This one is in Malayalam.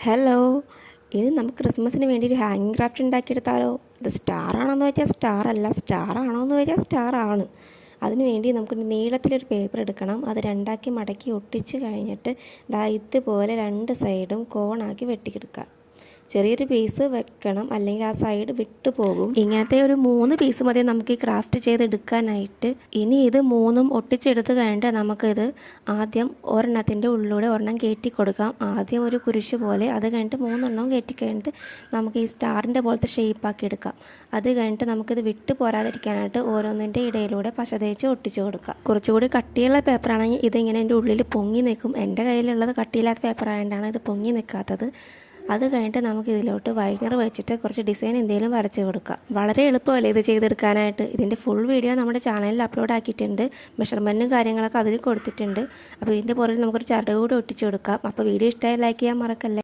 ഹലോ, ഇത് നമുക്ക് ക്രിസ്മസിന് വേണ്ടി ഒരു ഹാങ്ങിങ് ക്രാഫ്റ്റ് ഉണ്ടാക്കിയെടുത്താലോ? ഇത് സ്റ്റാർ ആണോന്ന് വെച്ചാൽ സ്റ്റാർ അല്ല, സ്റ്റാർ ആണോന്ന് വെച്ചാൽ സ്റ്റാർ ആണ്. അതിന് വേണ്ടി നമുക്ക് നീളത്തിലൊരു പേപ്പർ എടുക്കണം. അത് രണ്ടാക്കി മടക്കി ഒട്ടിച്ച് കഴിഞ്ഞിട്ട് ഇതുപോലെ രണ്ട് സൈഡും കോണാക്കി വെട്ടിയെടുക്കുക. ചെറിയൊരു പീസ് വെക്കണം, അല്ലെങ്കിൽ ആ സൈഡ് വിട്ടു പോകും. ഇങ്ങനത്തെ ഒരു 3 പീസ് മതി നമുക്ക് ഈ ക്രാഫ്റ്റ് ചെയ്തെടുക്കാനായിട്ട്. ഇനി ഇത് 3ഉം ഒട്ടിച്ചെടുത്ത് കഴിഞ്ഞിട്ട് നമുക്കിത് ആദ്യം ഒരെണ്ണത്തിൻ്റെ ഉള്ളിലൂടെ ഒരെണ്ണം കയറ്റി കൊടുക്കാം. ആദ്യം ഒരു കുരിശ് പോലെ, അത് കഴിഞ്ഞിട്ട് 3 കയറ്റി കഴിഞ്ഞിട്ട് നമുക്ക് ഈ സ്റ്റാറിൻ്റെ പോലത്തെ ഷേപ്പാക്കി എടുക്കാം. അത് കഴിഞ്ഞിട്ട് നമുക്കിത് വിട്ടു പോരാതിരിക്കാനായിട്ട് ഓരോന്നിൻ്റെ ഇടയിലൂടെ പശ തേച്ച് ഒട്ടിച്ച് കൊടുക്കാം. കുറച്ചുകൂടി കട്ടിയുള്ള പേപ്പറാണെങ്കിൽ ഇതിങ്ങനെ എൻ്റെ ഉള്ളിൽ പൊങ്ങി നിൽക്കും. എൻ്റെ കയ്യിലുള്ളത് കട്ടിയില്ലാത്ത പേപ്പർ ആയതുകൊണ്ടാണ് ഇത് പൊങ്ങി നിൽക്കാത്തത്. അത് കഴിഞ്ഞിട്ട് നമുക്ക് ഇതിലോട്ട് വൈനർ വെച്ചിട്ട് കുറച്ച് ഡിസൈൻ എന്തെങ്കിലും വരച്ച് കൊടുക്കാം. വളരെ എളുപ്പമല്ലേ ഇത് ചെയ്തെടുക്കാനായിട്ട്. ഇതിൻ്റെ ഫുൾ വീഡിയോ നമ്മുടെ ചാനലിൽ അപ്ലോഡ് ആക്കിയിട്ടുണ്ട്. മെഷർമെൻറ്റും കാര്യങ്ങളൊക്കെ അതിൽ കൊടുത്തിട്ടുണ്ട്. അപ്പോൾ ഇതിൻ്റെ പുറകിൽ നമുക്കൊരു ചരട് കൂടി ഒട്ടിച്ച് കൊടുക്കാം. അപ്പോൾ വീഡിയോ ഇഷ്ടമായി ലൈക്ക് ചെയ്യാൻ മറക്കല്ലേ.